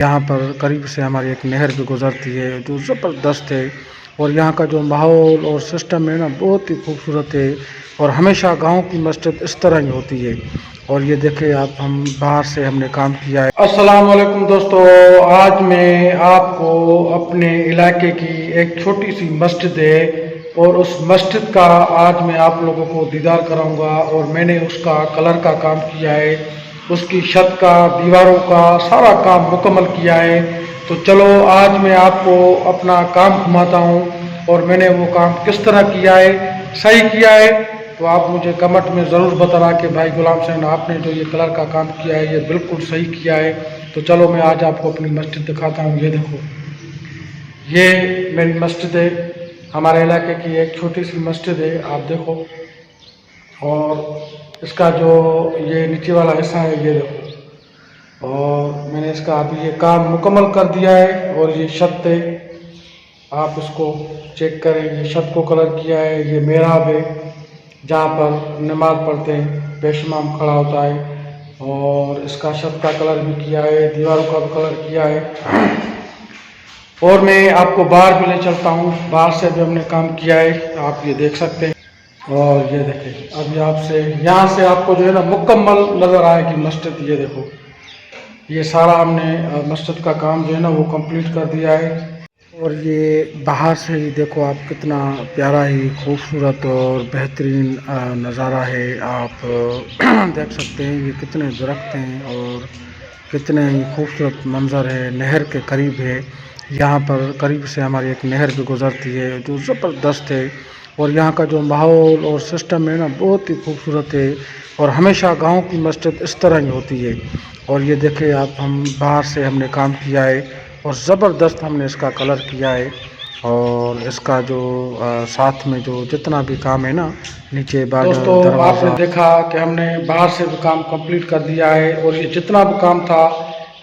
यहाँ पर करीब से हमारी एक नहर भी गुजरती है जो ज़बरदस्त है। और यहाँ का जो माहौल और सिस्टम है ना, बहुत ही खूबसूरत है। और हमेशा गांव की मस्जिद इस तरह ही होती है। और ये देखें आप, हम बाहर से हमने काम किया है। अस्सलाम वालेकुम दोस्तों, आज मैं आपको अपने इलाके की एक छोटी सी मस्जिद है और उस मस्जिद का आज मैं आप लोगों को दीदार कराऊंगा। और मैंने उसका कलर का काम किया है, उसकी छत का, दीवारों का सारा काम मुकम्मल किया है। तो चलो आज मैं आपको अपना काम घुमाता हूँ और मैंने वो काम किस तरह किया है, सही किया है तो आप मुझे कमेंट में ज़रूर बताना कि भाई गुलाम हुसैन आपने जो ये कलर का काम किया है ये बिल्कुल सही किया है। तो चलो मैं आज आपको अपनी मस्जिद दिखाता हूँ। ये देखो, ये मेरी मस्जिद है, हमारे इलाके की एक छोटी सी मस्जिद है, आप देखो। और इसका जो ये नीचे वाला हिस्सा है ये देखो, और मैंने इसका अभी ये काम मुकम्मल कर दिया है। और ये छत है, आप इसको चेक करें, ये छत को कलर किया है। ये मेहराब है जहाँ पर नमाज पढ़ते हैं, पेशमाम खड़ा होता है। और इसका छत का कलर भी किया है, दीवारों का भी कलर किया है। और मैं आपको बाहर भी ले चलता हूँ, बाहर से भी हमने काम किया है, आप ये देख सकते हैं। और ये देखें, अभी आपसे यहाँ से आपको जो है ना मुकम्मल नज़र आएगी मस्जिद। ये देखो, ये सारा हमने मस्जिद का काम जो है ना वो कंप्लीट कर दिया है। और ये बाहर से ही देखो आप, कितना प्यारा ही खूबसूरत और बेहतरीन नज़ारा है। आप देख सकते हैं ये कितने दरख्त हैं और कितने ही खूबसूरत मंजर है। नहर के करीब है, यहाँ पर करीब से हमारी एक नहर भी गुजरती है जो ज़बरदस्त है। और यहाँ का जो माहौल और सिस्टम है ना, बहुत ही खूबसूरत है। और हमेशा गांव की मस्जिद इस तरह ही होती है। और ये देखें आप, हम बाहर से हमने काम किया है और ज़बरदस्त हमने इसका कलर किया है। और इसका जो साथ में जो जितना भी काम है ना, नीचे दोस्तों आपने देखा कि हमने बाहर से भी काम कंप्लीट कर दिया है। और ये जितना भी काम था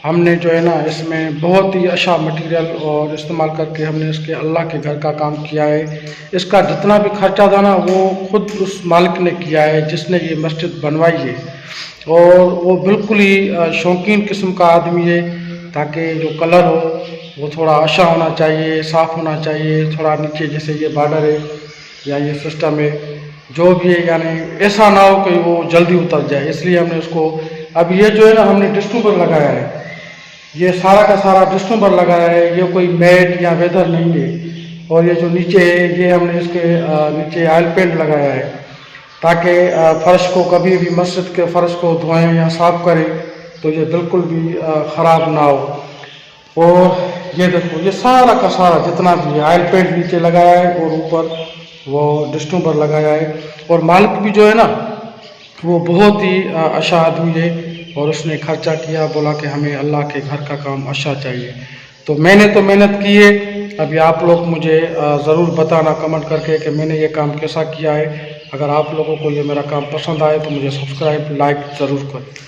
हमने जो है ना इसमें बहुत ही अच्छा मटेरियल और इस्तेमाल करके हमने इसके अल्लाह के घर का काम किया है। इसका जितना भी खर्चा था ना वो खुद उस मालिक ने किया है जिसने ये मस्जिद बनवाई है। और वो बिल्कुल ही शौकीन किस्म का आदमी है, ताकि जो कलर हो वो थोड़ा अच्छा होना चाहिए, साफ़ होना चाहिए। थोड़ा नीचे जैसे ये बॉर्डर है या ये सिस्टम है जो भी है, यानी ऐसा ना हो कि वो जल्दी उतर जाए, इसलिए हमने उसको, अब ये जो है ना हमने डिस्ट्रीब्यूटर लगाया है, ये सारा का सारा डिस्टेंबर लगाया है, ये कोई मैट या वेदर नहीं है। और ये जो नीचे है ये हमने इसके नीचे ऑयल पेंट लगाया है, ताकि फर्श को कभी भी, मस्जिद के फर्श को धोएं या साफ करें तो ये बिल्कुल भी ख़राब ना हो। और ये देखो, ये सारा का सारा जितना भी ऑयल पेंट नीचे लगाया है और ऊपर वो डिस्टेंबर लगाया है। और मालिक भी जो है ना वो बहुत ही अच्छा आदमी है और उसने खर्चा किया, बोला कि हमें अल्लाह के घर का काम अच्छा चाहिए। तो मैंने तो मेहनत की है, अभी आप लोग मुझे ज़रूर बताना कमेंट करके कि मैंने ये काम कैसा किया है। अगर आप लोगों को ये मेरा काम पसंद आए तो मुझे सब्सक्राइब, लाइक ज़रूर करें।